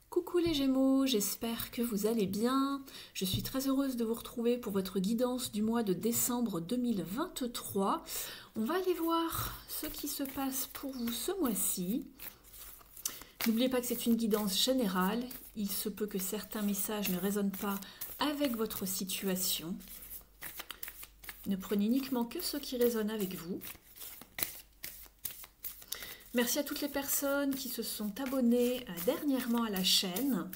Coucou les Gémeaux, j'espère que vous allez bien. Je suis très heureuse de vous retrouver pour votre guidance du mois de décembre 2023. On va aller voir ce qui se passe pour vous ce mois-ci. N'oubliez pas que c'est une guidance générale. Il se peut que certains messages ne résonnent pas avec votre situation. Ne prenez uniquement que ceux qui résonnent avec vous. Merci à toutes les personnes qui se sont abonnées dernièrement à la chaîne.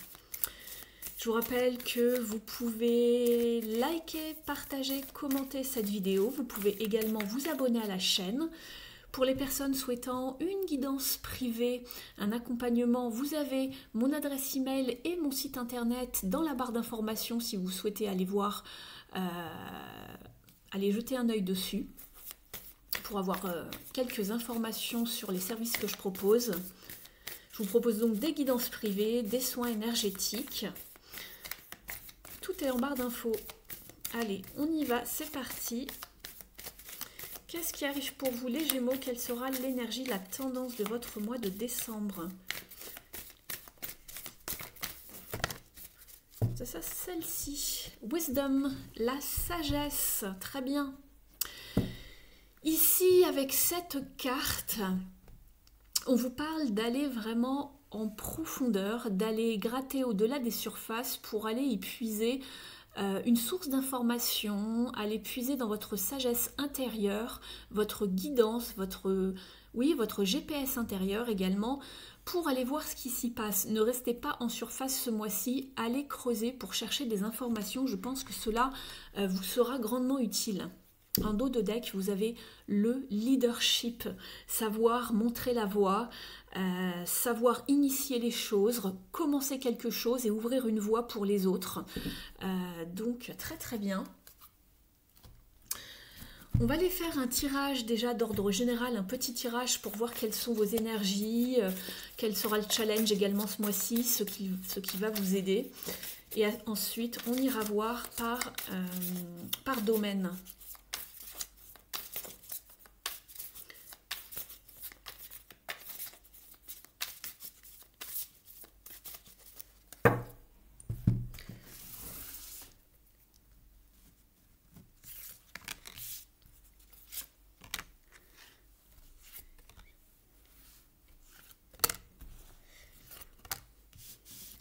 Je vous rappelle que vous pouvez liker, partager, commenter cette vidéo. Vous pouvez également vous abonner à la chaîne. Pour les personnes souhaitant une guidance privée, un accompagnement, vous avez mon adresse email et mon site internet dans la barre d'informations si vous souhaitez aller voir, aller jeter un œil dessus pour avoir quelques informations sur les services que je propose. Je vous propose donc des guidances privées, des soins énergétiques. Tout est en barre d'infos. Allez, on y va, c'est parti. Qu'est-ce qui arrive pour vous les Gémeaux? Quelle sera l'énergie, la tendance de votre mois de décembre? C'est ça, celle-ci. Wisdom, la sagesse. Très bien. Ici, avec cette carte, on vous parle d'aller vraiment en profondeur, d'aller gratter au-delà des surfaces pour aller y puiser une source d'information, aller puiser dans votre sagesse intérieure, votre guidance, votre GPS intérieur également, pour aller voir ce qui s'y passe. Ne restez pas en surface ce mois-ci, allez creuser pour chercher des informations. Je pense que cela vous sera grandement utile. En dos de deck, vous avez le leadership, savoir montrer la voie, savoir initier les choses, commencer quelque chose et ouvrir une voie pour les autres. Donc très très bien. On va aller faire un tirage déjà d'ordre général, un petit tirage pour voir quelles sont vos énergies, quel sera le challenge également ce mois-ci, ce qui va vous aider. Et ensuite, on ira voir par domaine.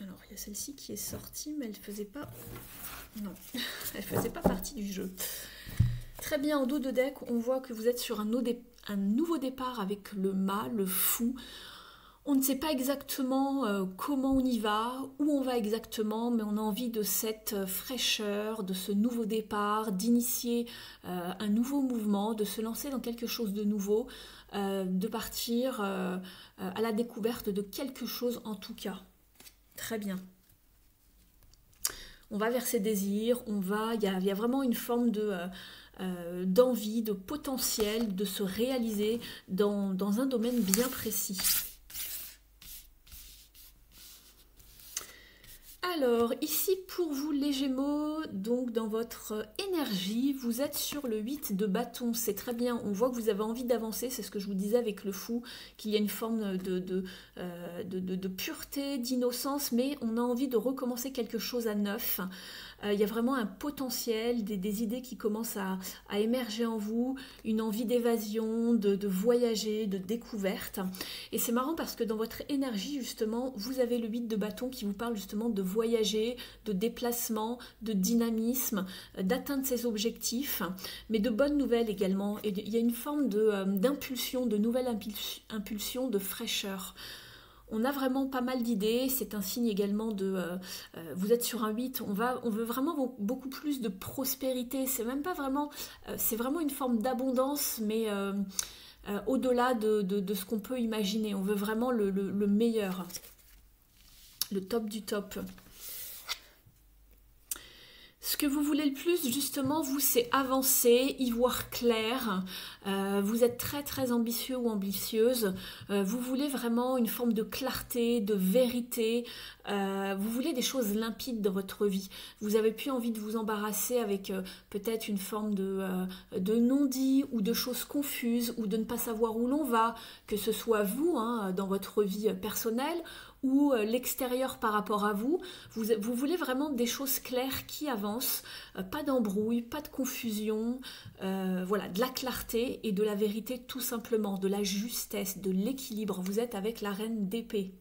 Alors, il y a celle-ci qui est sortie, mais elle faisait pas... Non, elle faisait pas partie du jeu. Très bien, en dos de deck, on voit que vous êtes sur un nouveau départ avec le mât, le fou. On ne sait pas exactement comment on y va, où on va exactement, mais on a envie de cette fraîcheur, de ce nouveau départ, d'initier un nouveau mouvement, de se lancer dans quelque chose de nouveau, de partir à la découverte de quelque chose en tout cas. Très bien. On va vers ses désirs, il y a vraiment une forme d'envie, de potentiel de se réaliser dans un domaine bien précis. Alors, ici pour vous les Gémeaux, donc dans votre énergie, vous êtes sur le 8 de bâton, c'est très bien, on voit que vous avez envie d'avancer, c'est ce que je vous disais avec le fou, qu'il y a une forme de pureté, d'innocence, mais on a envie de recommencer quelque chose à neuf. Il y a vraiment un potentiel, des idées qui commencent à émerger en vous, une envie d'évasion, de voyager, de découverte. Et c'est marrant parce que dans votre énergie, justement, vous avez le 8 de bâton qui vous parle justement de voyager, de déplacement, de dynamisme, d'atteindre ses objectifs, mais de bonnes nouvelles également. Et il y a une forme d'impulsion, de nouvelle impulsion, de fraîcheur. On a vraiment pas mal d'idées, c'est un signe également vous êtes sur un 8, on veut vraiment beaucoup plus de prospérité, c'est même pas vraiment, c'est vraiment une forme d'abondance, mais au-delà de ce qu'on peut imaginer, on veut vraiment le meilleur, le top du top. Ce que vous voulez le plus, justement, vous, c'est avancer, y voir clair. Vous êtes très, très ambitieux ou ambitieuse. Vous voulez vraiment une forme de clarté, de vérité. Vous voulez des choses limpides dans votre vie. Vous n'avez plus envie de vous embarrasser avec peut-être une forme de non-dit ou de choses confuses ou de ne pas savoir où l'on va, que ce soit vous, hein, dans votre vie personnelle, ou l'extérieur par rapport à vous. Vous voulez vraiment des choses claires qui avancent, pas d'embrouille, pas de confusion, voilà, de la clarté et de la vérité tout simplement, de la justesse, de l'équilibre. Vous êtes avec la reine d'épée.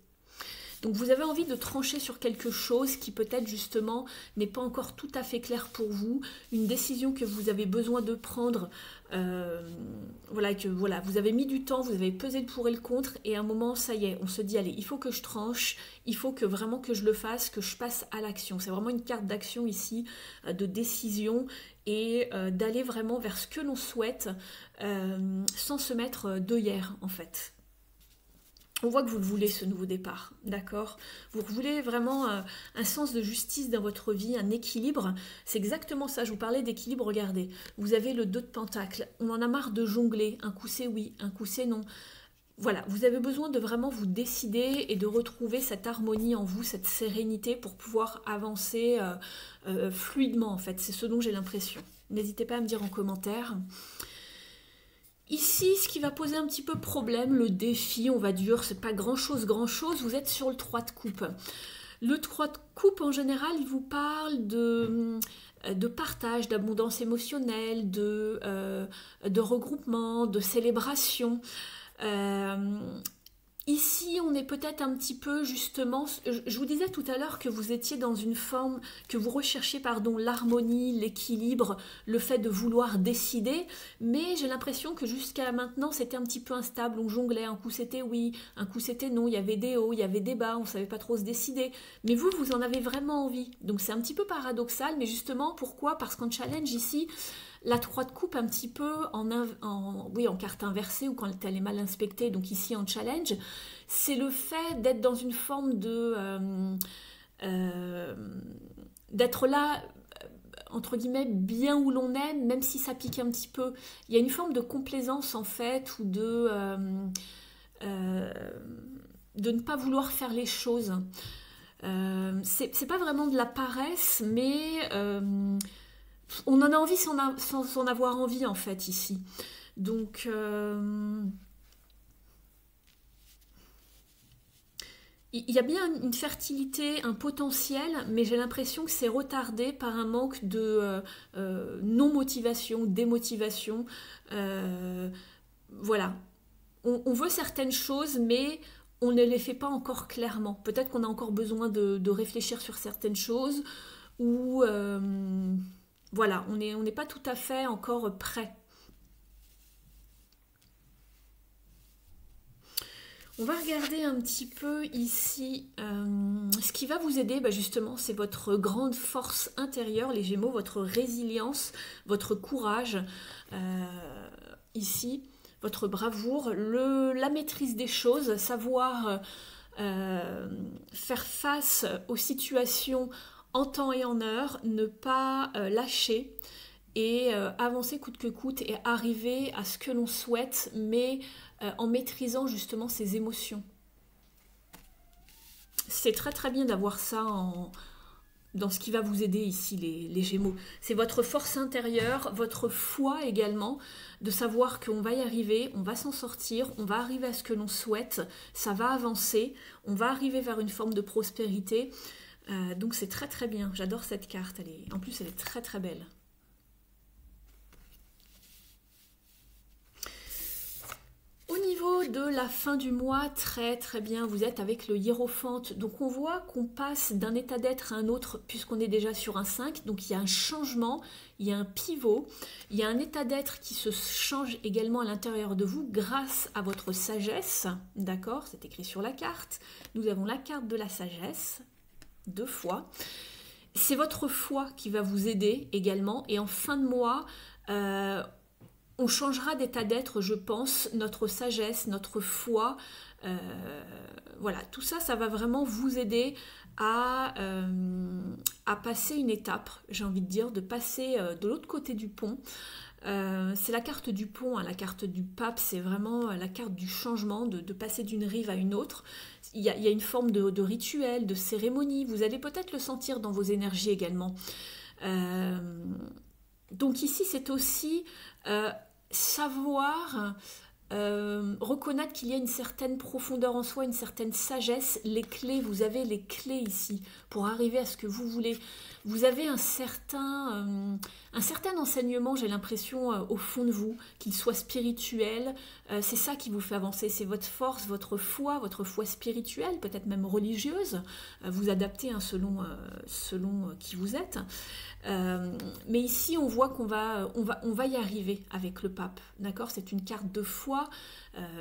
Donc vous avez envie de trancher sur quelque chose qui peut-être justement n'est pas encore tout à fait clair pour vous, une décision que vous avez besoin de prendre, voilà, vous avez mis du temps, vous avez pesé le pour et le contre, et à un moment, ça y est, on se dit, allez, il faut que je tranche, il faut que vraiment que je le fasse, que je passe à l'action. C'est vraiment une carte d'action ici, de décision, et d'aller vraiment vers ce que l'on souhaite, sans se mettre d'œillères en fait. On voit que vous le voulez, ce nouveau départ, d'accord? Vous voulez vraiment un sens de justice dans votre vie, un équilibre. C'est exactement ça, je vous parlais d'équilibre, regardez. Vous avez le 2 de Pentacle, on en a marre de jongler, un coup c'est oui, un coup c'est non. Voilà, vous avez besoin de vraiment vous décider et de retrouver cette harmonie en vous, cette sérénité pour pouvoir avancer fluidement en fait. C'est ce dont j'ai l'impression. N'hésitez pas à me dire en commentaire. Ici, ce qui va poser un petit peu problème, le défi, on va dire, c'est pas grand-chose, vous êtes sur le 3 de coupe. Le 3 de coupe, en général, il vous parle de partage, d'abondance émotionnelle, de regroupement, de célébration. Ici, on est peut-être un petit peu justement, je vous disais tout à l'heure que vous étiez dans une forme, que vous recherchiez, pardon, l'harmonie, l'équilibre, le fait de vouloir décider, mais j'ai l'impression que jusqu'à maintenant, c'était un petit peu instable, on jonglait, un coup c'était oui, un coup c'était non, il y avait des hauts, il y avait des bas, on ne savait pas trop se décider, mais vous, vous en avez vraiment envie, donc c'est un petit peu paradoxal, mais justement, pourquoi? Parce qu'en challenge ici, la 3 de coupe un petit peu en carte inversée ou quand elle est mal inspectée, donc ici en challenge, c'est le fait d'être dans une forme d'être là, entre guillemets, bien où l'on est, même si ça pique un petit peu. Il y a une forme de complaisance en fait, ou de ne pas vouloir faire les choses. C'est pas vraiment de la paresse, mais on en a envie sans en avoir envie en fait ici. Donc il y a bien une fertilité, un potentiel, mais j'ai l'impression que c'est retardé par un manque de non-motivation, démotivation. Voilà. On veut certaines choses, mais on ne les fait pas encore clairement. Peut-être qu'on a encore besoin de réfléchir sur certaines choses, ou voilà, on n'est pas tout à fait encore prêt. On va regarder un petit peu ici ce qui va vous aider, justement, c'est votre grande force intérieure, les Gémeaux, votre résilience, votre courage, ici, votre bravoure, la maîtrise des choses, savoir faire face aux situations en temps et en heure, ne pas lâcher et avancer coûte que coûte et arriver à ce que l'on souhaite, mais en maîtrisant justement ses émotions. C'est très très bien d'avoir ça dans ce qui va vous aider ici, les Gémeaux. C'est votre force intérieure, votre foi également, de savoir qu'on va y arriver, on va s'en sortir, on va arriver à ce que l'on souhaite, ça va avancer, on va arriver vers une forme de prospérité. Donc c'est très très bien, j'adore cette carte, en plus elle est très très belle. Au niveau de la fin du mois, très très bien, vous êtes avec le hiérophante, donc on voit qu'on passe d'un état d'être à un autre puisqu'on est déjà sur un 5, donc il y a un changement, il y a un pivot, il y a un état d'être qui se change également à l'intérieur de vous grâce à votre sagesse, d'accord, c'est écrit sur la carte, nous avons la carte de la sagesse, 2 fois. C'est votre foi qui va vous aider également. Et en fin de mois, on changera d'état d'être, je pense, notre sagesse, notre foi. Voilà, tout ça, ça va vraiment vous aider à passer une étape, j'ai envie de dire, de passer de l'autre côté du pont. C'est la carte du pont, hein, la carte du pape, c'est vraiment la carte du changement, de passer d'une rive à une autre. Il y a une forme de rituel, de cérémonie, vous allez peut-être le sentir dans vos énergies également. Donc ici, c'est aussi savoir reconnaître qu'il y a une certaine profondeur en soi, une certaine sagesse. Les clés, vous avez les clés ici pour arriver à ce que vous voulez. Vous avez un certain enseignement, j'ai l'impression, au fond de vous, qu'il soit spirituel. C'est ça qui vous fait avancer, c'est votre force, votre foi spirituelle, peut-être même religieuse. Vous adaptez hein, selon qui vous êtes. Mais ici, on voit qu'on va y arriver avec le pape. D'accord? C'est une carte de foi,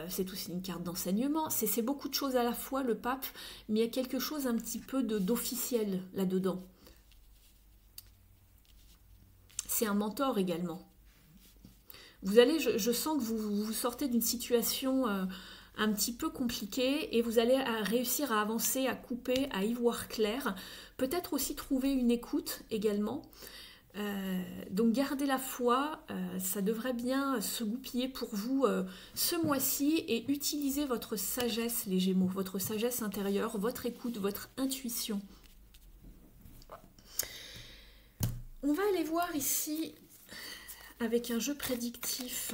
c'est aussi une carte d'enseignement. C'est beaucoup de choses à la fois, le pape, mais il y a quelque chose un petit peu d'officiel là-dedans. C'est un mentor également. Vous allez, je sens que vous sortez d'une situation un petit peu compliquée et vous allez réussir à avancer, à couper, à y voir clair. Peut-être aussi trouver une écoute également. Donc gardez la foi, ça devrait bien se goupiller pour vous ce mois-ci et utilisez votre sagesse les Gémeaux, votre sagesse intérieure, votre écoute, votre intuition. On va aller voir ici, avec un jeu prédictif,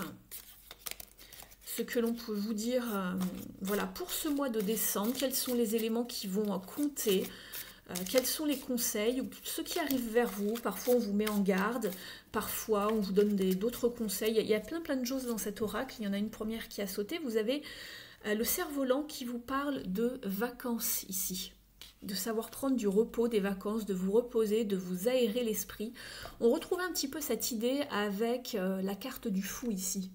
ce que l'on peut vous dire, voilà, pour ce mois de décembre, quels sont les éléments qui vont compter, quels sont les conseils, ceux qui arrivent vers vous. Parfois on vous met en garde, parfois on vous donne d'autres conseils. Il y a plein de choses dans cet oracle, il y en a une première qui a sauté. Vous avez le cerf-volant qui vous parle de vacances ici. De savoir prendre du repos, des vacances, de vous reposer, de vous aérer l'esprit. On retrouve un petit peu cette idée avec la carte du fou ici.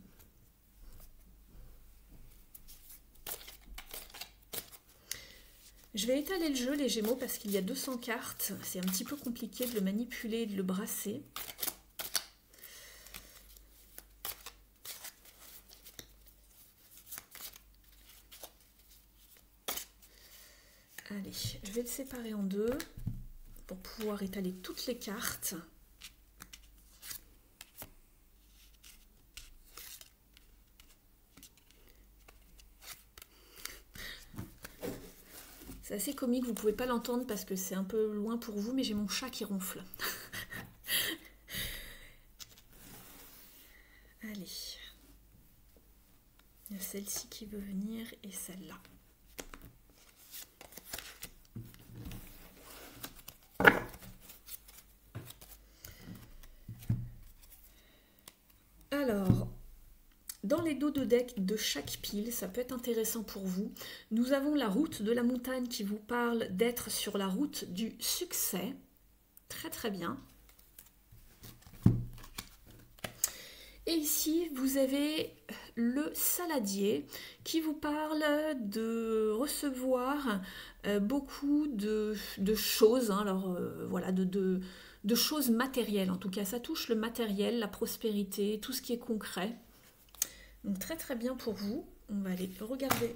Je vais étaler le jeu, les Gémeaux, parce qu'il y a 200 cartes. C'est un petit peu compliqué de le manipuler et de le brasser. Allez, je vais le séparer en deux pour pouvoir étaler toutes les cartes. C'est assez comique, vous ne pouvez pas l'entendre parce que c'est un peu loin pour vous, mais j'ai mon chat qui ronfle. Allez. Il y a celle-ci qui veut venir et celle-là. Alors, dans les dos de deck de chaque pile, ça peut être intéressant pour vous. Nous avons la route de la montagne qui vous parle d'être sur la route du succès. Très très bien. Et ici, vous avez le saladier qui vous parle de recevoir beaucoup de choses. Hein, alors voilà, de choses matérielles. En tout cas, ça touche le matériel, la prospérité, tout ce qui est concret. Donc très très bien pour vous. On va aller regarder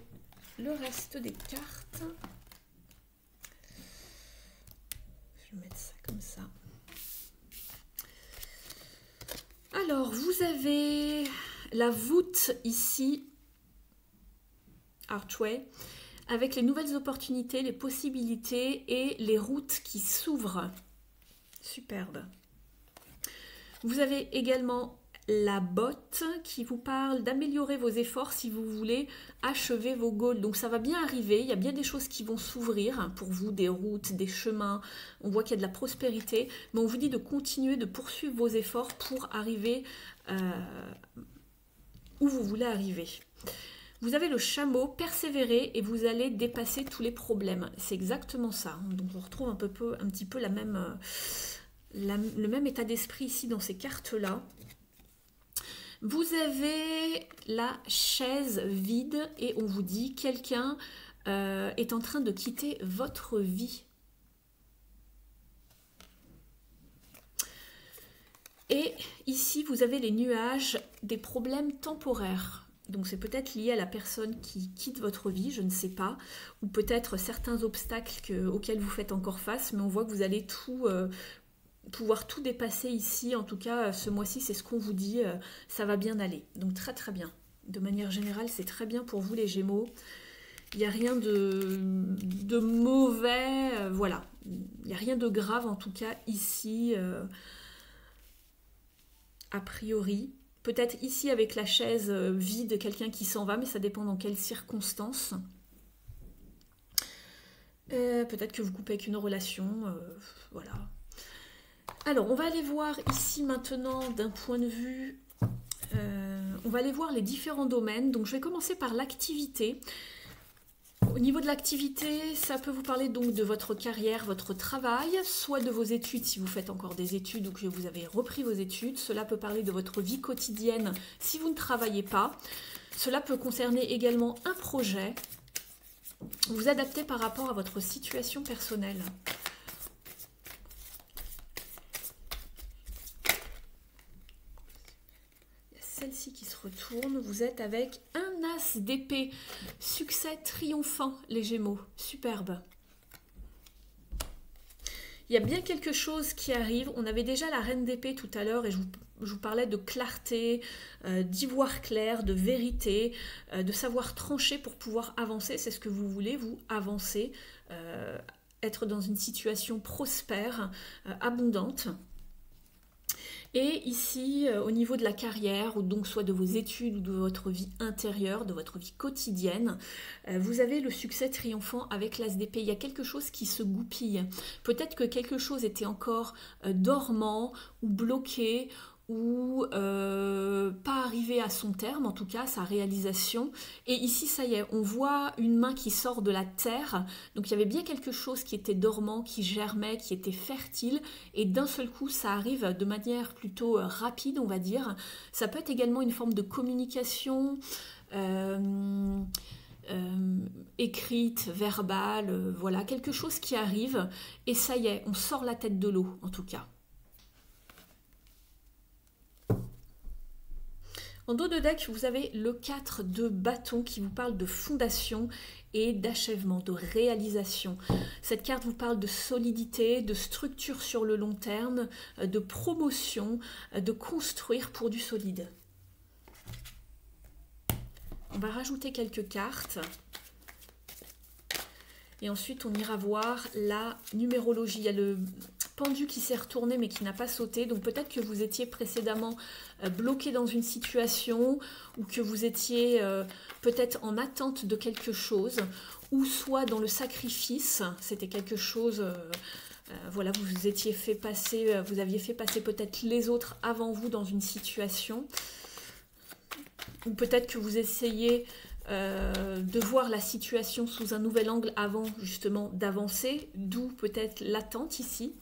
le reste des cartes. Je vais mettre ça comme ça. Alors, vous avez la voûte ici, Archway, avec les nouvelles opportunités, les possibilités et les routes qui s'ouvrent. Superbe. Vous avez également la botte qui vous parle d'améliorer vos efforts si vous voulez achever vos goals. Donc ça va bien arriver, il y a bien des choses qui vont s'ouvrir pour vous, des routes, des chemins. On voit qu'il y a de la prospérité, mais on vous dit de continuer, de poursuivre vos efforts pour arriver où vous voulez arriver. Vous avez le chameau, persévérer et vous allez dépasser tous les problèmes. C'est exactement ça. Donc on retrouve un petit peu le même état d'esprit ici dans ces cartes-là. Vous avez la chaise vide et on vous dit quelqu'un est en train de quitter votre vie. Et ici, vous avez les nuages, des problèmes temporaires. Donc c'est peut-être lié à la personne qui quitte votre vie, je ne sais pas. Ou peut-être certains obstacles auxquels vous faites encore face, mais on voit que vous allez pouvoir tout dépasser ici. En tout cas, ce mois-ci, c'est ce qu'on vous dit, ça va bien aller. Donc très très bien. De manière générale, c'est très bien pour vous les Gémeaux. Il n'y a rien de mauvais, voilà. Il n'y a rien de grave en tout cas ici, a priori. peut-être ici avec la chaise vide, quelqu'un qui s'en va, mais ça dépend dans quelles circonstances. Peut-être que vous coupez avec une relation, voilà. Alors, on va aller voir ici maintenant d'un point de vue... on va aller voir les différents domaines. Donc, je vais commencer par l'activité. Au niveau de l'activité, ça peut vous parler donc de votre carrière, votre travail, soit de vos études si vous faites encore des études ou que vous avez repris vos études. Cela peut parler de votre vie quotidienne si vous ne travaillez pas. Cela peut concerner également un projet. Vous adaptez par rapport à votre situation personnelle. Celle-ci qui se retourne, vous êtes avec un as d'épée, succès triomphant les Gémeaux, superbe. Il y a bien quelque chose qui arrive, on avait déjà la reine d'épée tout à l'heure et je vous parlais de clarté, d'ivoire clair, de vérité, de savoir trancher pour pouvoir avancer, c'est ce que vous voulez, vous avancer, être dans une situation prospère, abondante. Et ici, au niveau de la carrière, ou donc soit de vos études ou de votre vie intérieure, de votre vie quotidienne, vous avez le succès triomphant avec l'as d'épée. Il y a quelque chose qui se goupille. Peut-être que quelque chose était encore dormant ou bloqué ou pas arrivé à son terme, en tout cas sa réalisation. Et ici, ça y est, on voit une main qui sort de la terre. Donc il y avait bien quelque chose qui était dormant, qui germait, qui était fertile. Et d'un seul coup, ça arrive de manière plutôt rapide, on va dire. Ça peut être également une forme de communication écrite, verbale, voilà, quelque chose qui arrive. Et ça y est, on sort la tête de l'eau, en tout cas. En dos de deck, vous avez le 4 de bâton qui vous parle de fondation et d'achèvement, de réalisation. Cette carte vous parle de solidité, de structure sur le long terme, de promotion, de construire pour du solide. On va rajouter quelques cartes. Et ensuite, on ira voir la numérologie. Il y a le pendu qui s'est retourné mais qui n'a pas sauté. Donc peut-être que vous étiez précédemment bloqué dans une situation ou que vous étiez peut-être en attente de quelque chose ou soit dans le sacrifice. C'était quelque chose... voilà, vous étiez fait passer, vous aviez fait passer peut-être les autres avant vous dans une situation. Ou peut-être que vous essayez... de voir la situation sous un nouvel angle avant justement d'avancer, d'où peut-être l'attente ici.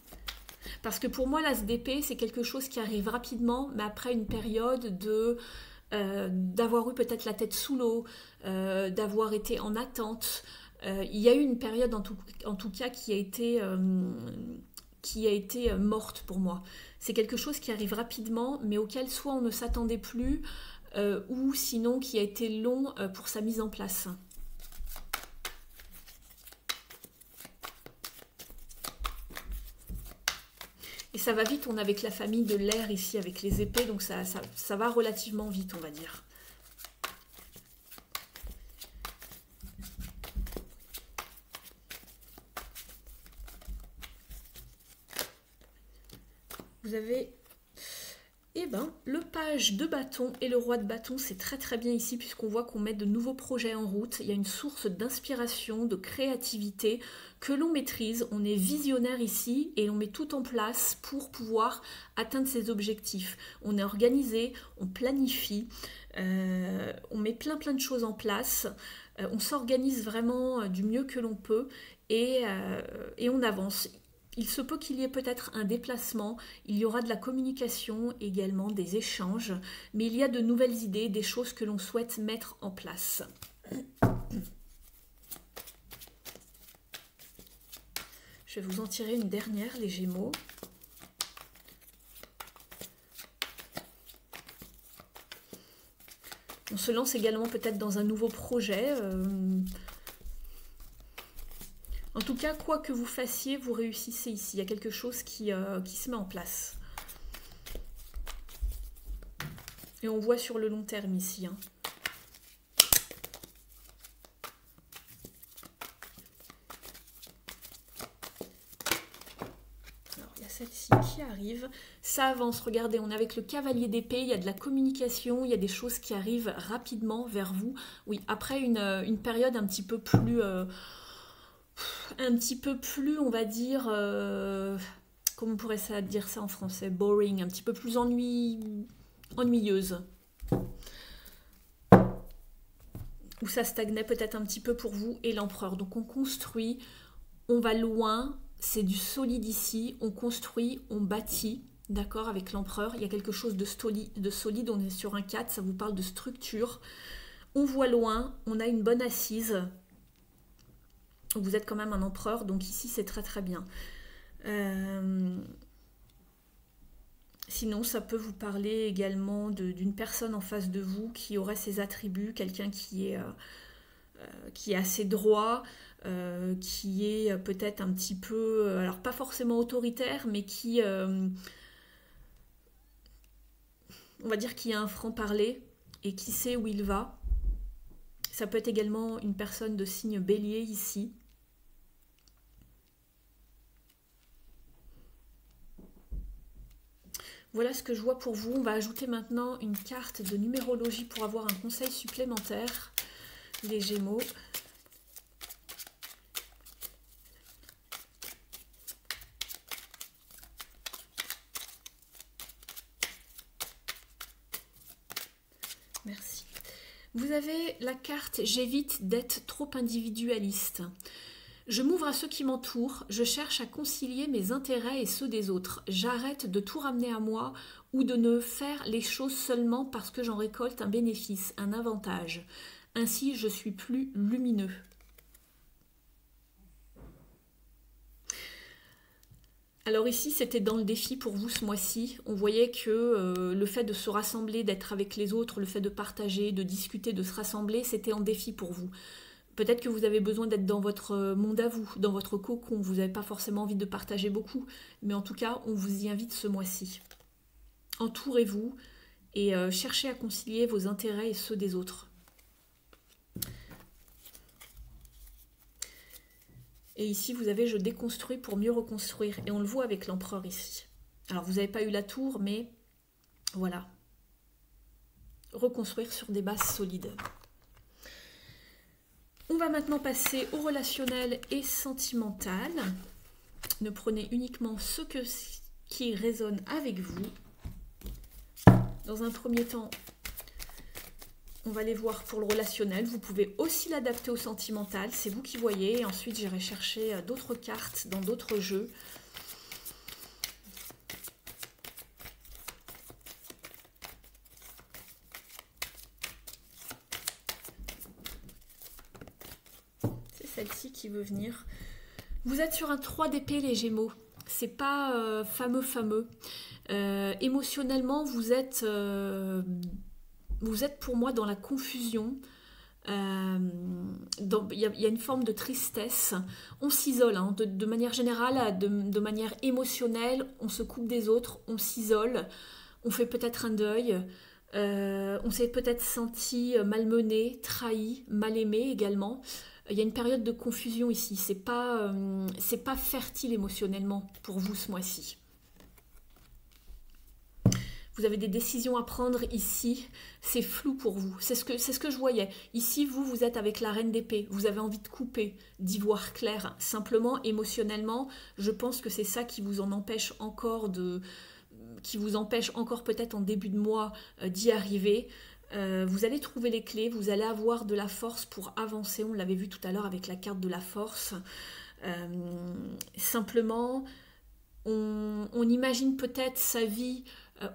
Parce que pour moi, l'as d'épée, c'est quelque chose qui arrive rapidement, mais après une période d'avoir eu peut-être la tête sous l'eau, d'avoir été en attente. Il y a eu une période en tout cas qui a été morte pour moi. C'est quelque chose qui arrive rapidement, mais auquel soit on ne s'attendait plus, ou sinon qui a été long pour sa mise en place. Et ça va vite, on est avec la famille de l'air ici, avec les épées, donc ça va relativement vite, on va dire. Vous avez... Eh ben, le page de bâton et le roi de bâton, c'est très très bien ici puisqu'on voit qu'on met de nouveaux projets en route. Il y a une source d'inspiration, de créativité que l'on maîtrise. On est visionnaire ici et on met tout en place pour pouvoir atteindre ses objectifs. On est organisé, on planifie, on met plein de choses en place. On s'organise vraiment du mieux que l'on peut et on avance. Il se peut qu'il y ait peut-être un déplacement, il y aura de la communication, également des échanges, mais il y a de nouvelles idées, des choses que l'on souhaite mettre en place. Je vais vous en tirer une dernière, les Gémeaux. On se lance également peut-être dans un nouveau projet. En tout cas, quoi que vous fassiez, vous réussissez ici. Il y a quelque chose qui se met en place. Et on voit sur le long terme ici. Hein. Alors, il y a celle-ci qui arrive. Ça avance, regardez, on est avec le cavalier d'épée, il y a de la communication, il y a des choses qui arrivent rapidement vers vous. Oui, après une période un petit peu plus, on va dire, comment on pourrait dire ça en français, boring, un petit peu plus ennuyeuse. Où ça stagnait peut-être un petit peu pour vous et l'empereur. Donc on construit, on va loin, c'est du solide ici, on construit, on bâtit, d'accord, avec l'empereur. Il y a quelque chose de solide, on est sur un 4, ça vous parle de structure. On voit loin, on a une bonne assise. Vous êtes quand même un empereur, donc ici c'est très très bien. Sinon, ça peut vous parler également d'une personne en face de vous qui aurait ses attributs, quelqu'un qui est assez droit, qui est peut-être un petit peu, alors pas forcément autoritaire, mais qui, on va dire qu'il a un franc-parler et qui sait où il va. Ça peut être également une personne de signe bélier ici. Voilà ce que je vois pour vous. On va ajouter maintenant une carte de numérologie pour avoir un conseil supplémentaire. Les Gémeaux. Merci. Vous avez la carte « J'évite d'être trop individualiste ». Je m'ouvre à ceux qui m'entourent, je cherche à concilier mes intérêts et ceux des autres. J'arrête de tout ramener à moi ou de ne faire les choses seulement parce que j'en récolte un bénéfice, un avantage. Ainsi, je suis plus lumineux. Alors ici, c'était dans le défi pour vous ce mois-ci. On voyait que le fait de se rassembler, d'être avec les autres, le fait de partager, de discuter, de se rassembler, c'était en défi pour vous. Peut-être que vous avez besoin d'être dans votre monde à vous, dans votre cocon. Vous n'avez pas forcément envie de partager beaucoup, mais en tout cas, on vous y invite ce mois-ci. Entourez-vous et cherchez à concilier vos intérêts et ceux des autres. Et ici, vous avez « Je déconstruis pour mieux reconstruire ». Et on le voit avec l'empereur ici. Alors, vous n'avez pas eu la tour, mais voilà. Reconstruire sur des bases solides. On va maintenant passer au relationnel et sentimental. Ne prenez uniquement ce qui résonne avec vous. Dans un premier temps, on va les voir pour le relationnel. Vous pouvez aussi l'adapter au sentimental, c'est vous qui voyez. Et ensuite, j'irai chercher d'autres cartes dans d'autres jeux. Celle-ci qui veut venir. Vous êtes sur un 3 d'épée, les Gémeaux. C'est pas fameux. Émotionnellement, vous êtes pour moi dans la confusion. Il y a une forme de tristesse. On s'isole, hein, de manière générale, de manière émotionnelle. On se coupe des autres, on s'isole. On fait peut-être un deuil. On s'est peut-être senti malmené, trahi, mal aimé également. Il y a une période de confusion ici. C'est pas fertile émotionnellement pour vous ce mois-ci. Vous avez des décisions à prendre ici. C'est flou pour vous. C'est ce que je voyais. Ici, vous êtes avec la reine d'épée. Vous avez envie de couper, d'y voir clair. Simplement, émotionnellement, je pense que c'est ça qui vous en empêche encore peut-être en début de mois d'y arriver. Vous allez trouver les clés, vous allez avoir de la force pour avancer. On l'avait vu tout à l'heure avec la carte de la force. Simplement, on imagine peut-être sa vie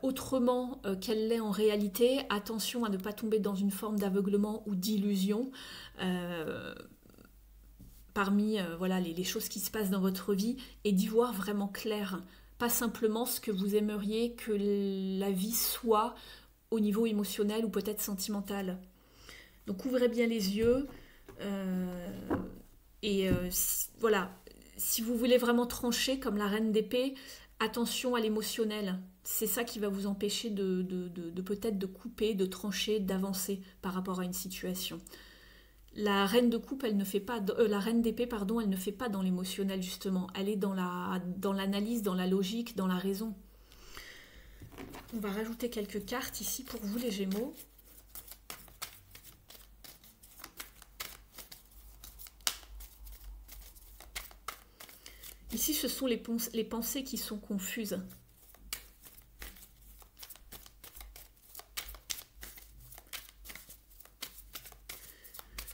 autrement qu'elle l'est en réalité. Attention à ne pas tomber dans une forme d'aveuglement ou d'illusion. Parmi voilà, les choses qui se passent dans votre vie et d'y voir vraiment clair. Pas simplement ce que vous aimeriez que la vie soit au niveau émotionnel ou peut-être sentimental. Donc ouvrez bien les yeux voilà, si vous voulez vraiment trancher comme la reine d'épée, attention à l'émotionnel. C'est ça qui va vous empêcher de peut-être de couper, de trancher, d'avancer par rapport à une situation. La reine de coupe, elle ne fait pas, la reine d'épée, pardon, elle ne fait pas dans l'émotionnel justement. Elle est dans l'analyse, dans la logique, dans la raison. On va rajouter quelques cartes ici pour vous les Gémeaux. Ici, ce sont les pensées qui sont confuses.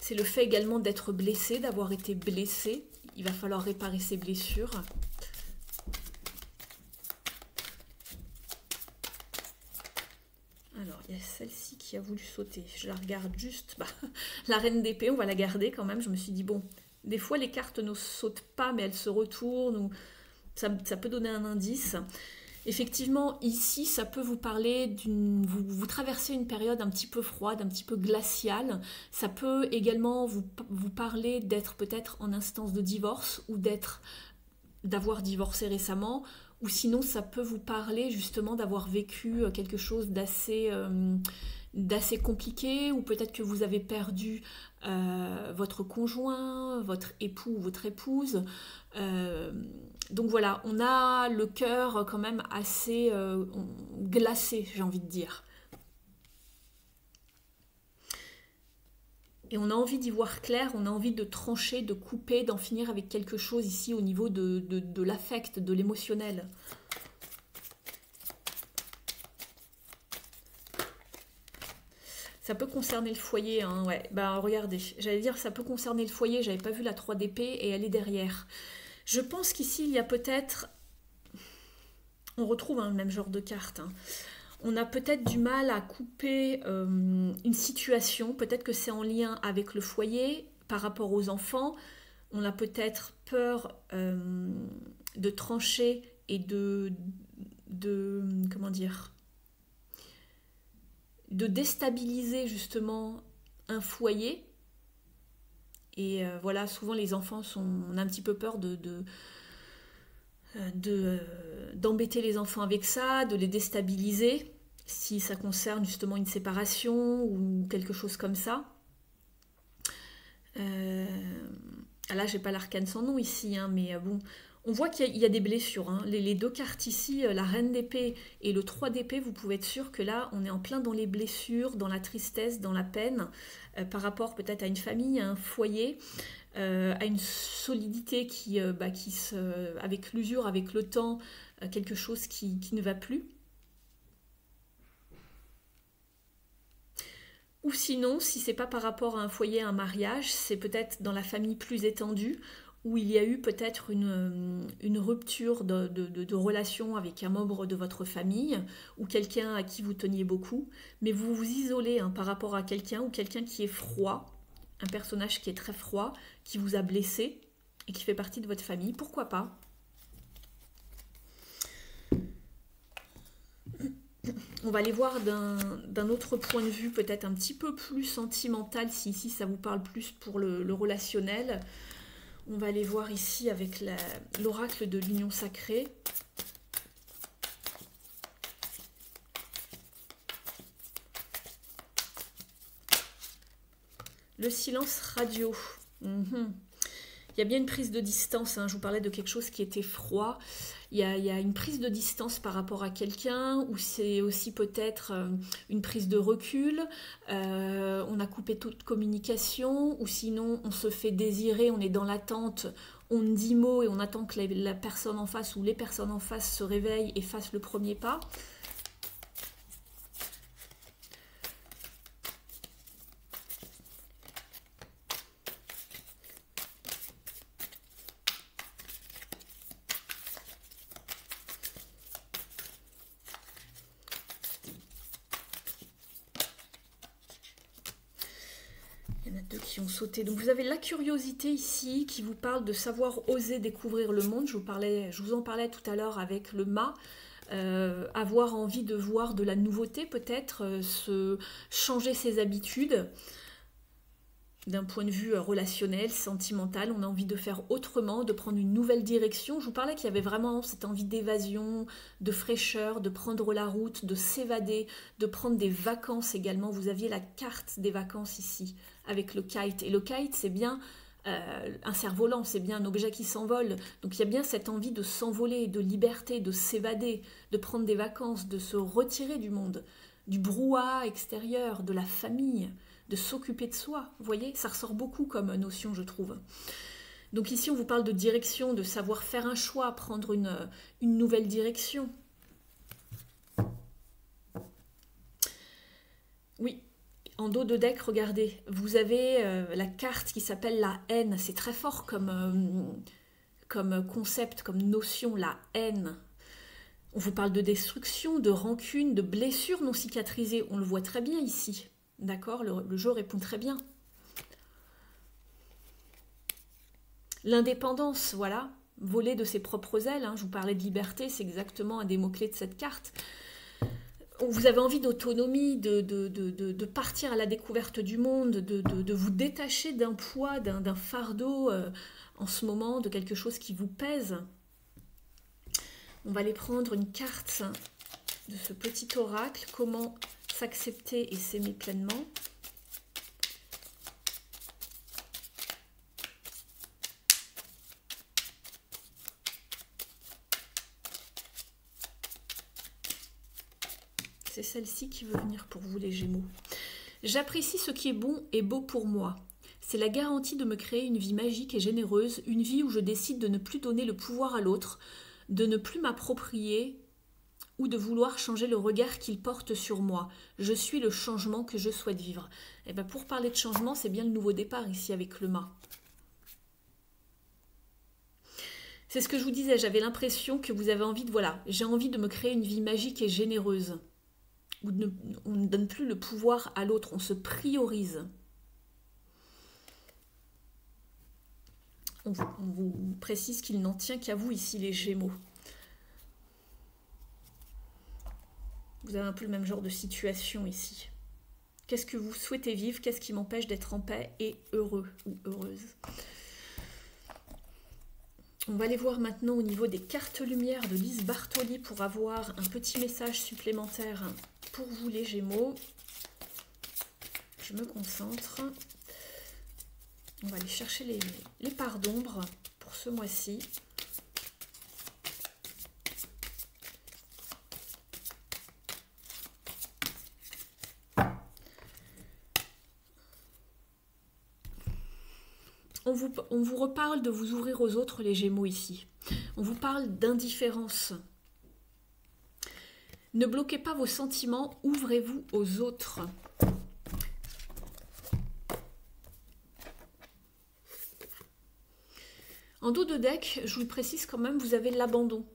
C'est le fait également d'être blessé, d'avoir été blessé. Il va falloir réparer ses blessures. Alors, il y a celle-ci qui a voulu sauter. Je la regarde juste. Bah, la reine d'épée, on va la garder quand même. Je me suis dit, bon, des fois les cartes ne sautent pas, mais elles se retournent. Ou ça peut donner un indice. Effectivement, ici, ça peut vous parler d'une... Vous traversez une période un petit peu froide, un petit peu glaciale. Ça peut également vous parler d'être peut-être en instance de divorce ou d'avoir divorcé récemment. Ou sinon, ça peut vous parler justement d'avoir vécu quelque chose d'assez compliqué, ou peut-être que vous avez perdu votre conjoint, votre époux ou votre épouse. Donc voilà, on a le cœur quand même assez glacé, j'ai envie de dire. Et on a envie d'y voir clair, on a envie de trancher, de couper, d'en finir avec quelque chose ici au niveau de l'affect, de l'émotionnel. Ça peut concerner le foyer, hein, ouais. Ben regardez, j'allais dire ça peut concerner le foyer, j'avais pas vu la 3 d'épée et elle est derrière. Je pense qu'ici il y a peut-être... On retrouve le même genre de carte, hein. On a peut-être du mal à couper une situation, peut-être que c'est en lien avec le foyer, par rapport aux enfants. On a peut-être peur de trancher et comment dire, de déstabiliser justement un foyer. Et voilà, souvent les enfants on a un petit peu peur d'embêter les enfants avec ça, de les déstabiliser, si ça concerne justement une séparation ou quelque chose comme ça. Là, j'ai pas l'arcane sans nom ici, hein, mais bon, on voit qu'il y a des blessures, hein. Les deux cartes ici, la reine d'épée et le 3 d'épée, vous pouvez être sûr que là, on est en plein dans les blessures, dans la tristesse, dans la peine, par rapport peut-être à une famille, à un foyer, à une solidité avec l'usure, avec le temps, quelque chose qui ne va plus. Ou sinon, si c'est pas par rapport à un foyer, à un mariage, c'est peut-être dans la famille plus étendue, où il y a eu peut-être une rupture de relation avec un membre de votre famille, ou quelqu'un à qui vous teniez beaucoup, mais vous vous isolez par rapport à quelqu'un, ou quelqu'un qui est froid, un personnage qui est très froid, qui vous a blessé, et qui fait partie de votre famille, pourquoi pas? On va aller voir d'un autre point de vue, peut-être un petit peu plus sentimental, si ici ça vous parle plus pour le relationnel. On va aller voir ici avec l'oracle de l'union sacrée. Le silence radio. Il y a bien une prise de distance, hein. Je vous parlais de quelque chose qui était froid. Il y a une prise de distance par rapport à quelqu'un, ou c'est aussi peut-être une prise de recul. On a coupé toute communication, ou sinon on se fait désirer, on est dans l'attente, on dit mot et on attend que la personne en face ou les personnes en face se réveillent et fassent le premier pas. Qui ont sauté. Donc vous avez la curiosité ici qui vous parle de savoir oser découvrir le monde. Je vous en parlais tout à l'heure avec le mât. Avoir envie de voir de la nouveauté peut-être, changer ses habitudes. d'un point de vue relationnel, sentimental, on a envie de faire autrement, de prendre une nouvelle direction. Je vous parlais qu'il y avait vraiment cette envie d'évasion, de fraîcheur, de prendre la route, de s'évader, de prendre des vacances également. Vous aviez la carte des vacances ici, avec le kite. Et le kite, c'est bien un cerf-volant, c'est bien un objet qui s'envole. Donc il y a bien cette envie de s'envoler, de liberté, de s'évader, de prendre des vacances, de se retirer du monde, du brouhaha extérieur, de la famille, de s'occuper de soi. Vous voyez, ça ressort beaucoup comme notion, je trouve. Donc ici, on vous parle de direction, de savoir faire un choix, prendre une nouvelle direction. Oui, en dos de deck, regardez, vous avez la carte qui s'appelle la haine. C'est très fort comme concept, comme notion, la haine. On vous parle de destruction, de rancune, de blessures non cicatrisées. On le voit très bien ici. D'accord, le jeu répond très bien. L'indépendance, voilà, voler de ses propres ailes. Hein, je vous parlais de liberté, c'est exactement un des mots-clés de cette carte. Vous avez envie d'autonomie, de partir à la découverte du monde, de vous détacher d'un poids, d'un fardeau en ce moment, de quelque chose qui vous pèse. On va aller prendre une carte de ce petit oracle. Comment s'accepter et s'aimer pleinement. C'est celle-ci qui veut venir pour vous les Gémeaux. J'apprécie ce qui est bon et beau pour moi. C'est la garantie de me créer une vie magique et généreuse, une vie où je décide de ne plus donner le pouvoir à l'autre, de ne plus m'approprier ou de vouloir changer le regard qu'il porte sur moi. Je suis le changement que je souhaite vivre. Et bien pour parler de changement, c'est bien le nouveau départ ici avec le mât. C'est ce que je vous disais, j'avais l'impression que vous avez envie de, voilà, j'ai envie de me créer une vie magique et généreuse. Où on ne donne plus le pouvoir à l'autre, on se priorise. On vous précise qu'il n'en tient qu'à vous ici les Gémeaux. Vous avez un peu le même genre de situation ici. Qu'est-ce que vous souhaitez vivre? Qu'est-ce qui m'empêche d'être en paix et heureux ou heureuse? On va aller voir maintenant au niveau des cartes lumière de Lise Bartoli pour avoir un petit message supplémentaire pour vous les Gémeaux. Je me concentre. On va aller chercher les parts d'ombre pour ce mois-ci. On vous reparle de vous ouvrir aux autres, les Gémeaux, ici. On vous parle d'indifférence. Ne bloquez pas vos sentiments, ouvrez-vous aux autres. En dos de deck, je vous le précise quand même, vous avez l'abandon.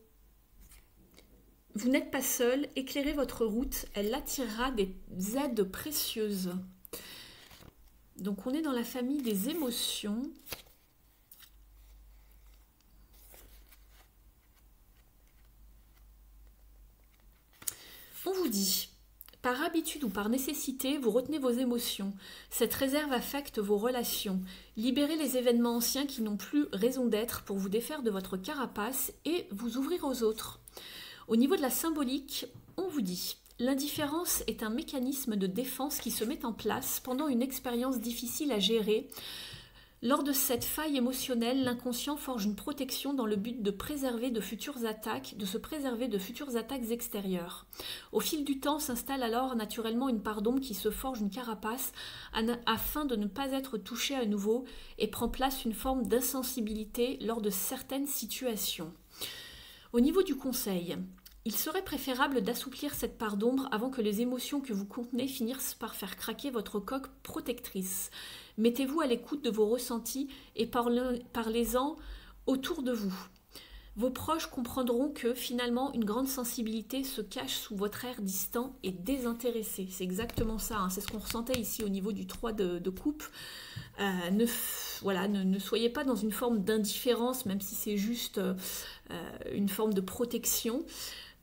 Vous n'êtes pas seul, éclairez votre route, elle attirera des aides précieuses. Donc on est dans la famille des émotions. On vous dit, par habitude ou par nécessité, vous retenez vos émotions. Cette réserve affecte vos relations. Libérez les événements anciens qui n'ont plus raison d'être pour vous défaire de votre carapace et vous ouvrir aux autres. Au niveau de la symbolique, on vous dit, l'indifférence est un mécanisme de défense qui se met en place pendant une expérience difficile à gérer. Lors de cette faille émotionnelle, l'inconscient forge une protection dans le but de préserver de futures attaques, de se préserver de futures attaques extérieures. Au fil du temps s'installe alors naturellement une part d'ombre qui se forge une carapace afin de ne pas être touchée à nouveau et prend place une forme d'insensibilité lors de certaines situations. Au niveau du conseil, il serait préférable d'assouplir cette part d'ombre avant que les émotions que vous contenez finissent par faire craquer votre coque protectrice. Mettez-vous à l'écoute de vos ressentis et parlez-en autour de vous. Vos proches comprendront que finalement une grande sensibilité se cache sous votre air distant et désintéressé. C'est exactement ça, hein. C'est ce qu'on ressentait ici au niveau du 3 de coupe. Ne soyez pas dans une forme d'indifférence, même si c'est juste une forme de protection.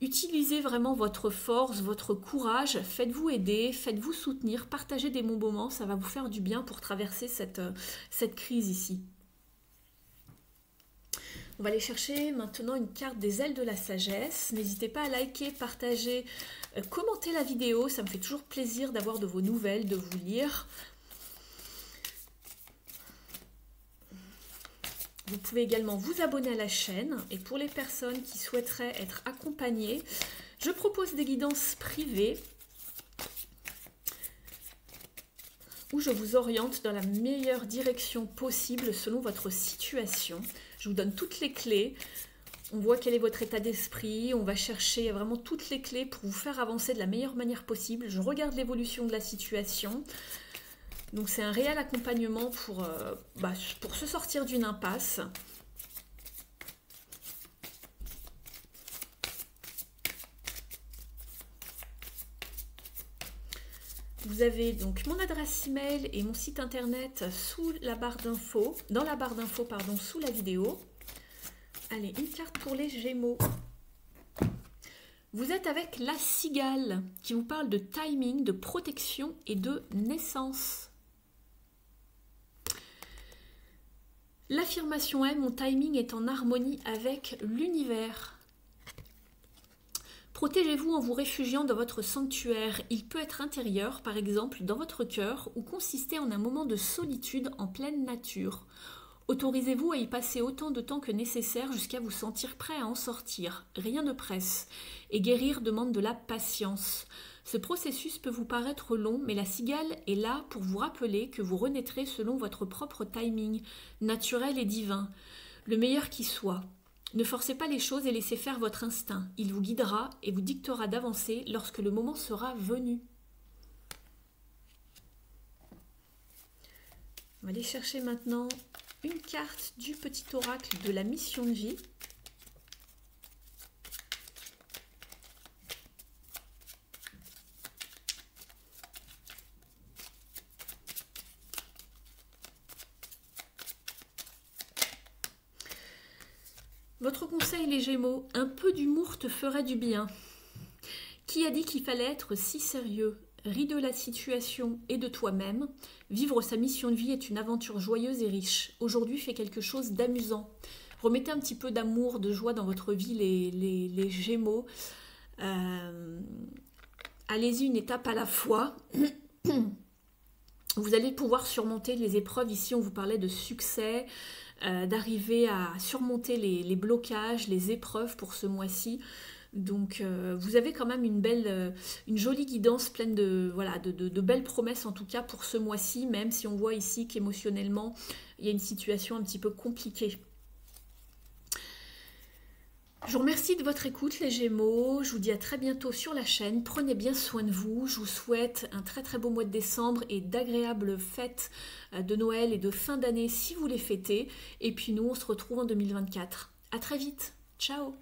Utilisez vraiment votre force, votre courage, faites-vous aider, faites-vous soutenir, partagez des bons moments, ça va vous faire du bien pour traverser cette crise ici. On va aller chercher maintenant une carte des ailes de la sagesse. N'hésitez pas à liker, partager, commenter la vidéo, ça me fait toujours plaisir d'avoir de vos nouvelles, de vous lire. Vous pouvez également vous abonner à la chaîne et pour les personnes qui souhaiteraient être accompagnées, je propose des guidances privées où je vous oriente dans la meilleure direction possible selon votre situation. Je vous donne toutes les clés, on voit quel est votre état d'esprit, on va chercher vraiment toutes les clés pour vous faire avancer de la meilleure manière possible. Je regarde l'évolution de la situation. Donc c'est un réel accompagnement pour se sortir d'une impasse. Vous avez donc mon adresse email et mon site internet sous la barre d'infos, dans la barre d'infos pardon, sous la vidéo. Allez, une carte pour les Gémeaux. Vous êtes avec la cigale qui vous parle de timing, de protection et de naissance. L'affirmation est: mon timing est en harmonie avec l'univers. Protégez-vous en vous réfugiant dans votre sanctuaire. Il peut être intérieur, par exemple dans votre cœur, ou consister en un moment de solitude en pleine nature. Autorisez-vous à y passer autant de temps que nécessaire jusqu'à vous sentir prêt à en sortir. Rien ne presse. Et guérir demande de la patience. Ce processus peut vous paraître long, mais la cigale est là pour vous rappeler que vous renaîtrez selon votre propre timing, naturel et divin, le meilleur qui soit. Ne forcez pas les choses et laissez faire votre instinct. Il vous guidera et vous dictera d'avancer lorsque le moment sera venu. On va aller chercher maintenant une carte du petit oracle de la mission de vie. Votre conseil les Gémeaux, un peu d'humour te ferait du bien. Qui a dit qu'il fallait être si sérieux? Ris de la situation et de toi-même. Vivre sa mission de vie est une aventure joyeuse et riche. Aujourd'hui, fais quelque chose d'amusant. Remettez un petit peu d'amour, de joie dans votre vie, les Gémeaux. Allez-y une étape à la fois. Vous allez pouvoir surmonter les épreuves. Ici, on vous parlait de succès, d'arriver à surmonter les blocages, les épreuves pour ce mois-ci. Donc, vous avez quand même une jolie guidance pleine de belles promesses, en tout cas pour ce mois-ci, même si on voit ici qu'émotionnellement, il y a une situation un petit peu compliquée. Je vous remercie de votre écoute les Gémeaux, je vous dis à très bientôt sur la chaîne, prenez bien soin de vous, je vous souhaite un très très beau mois de décembre et d'agréables fêtes de Noël et de fin d'année si vous les fêtez, et puis nous on se retrouve en 2024. À très vite, ciao.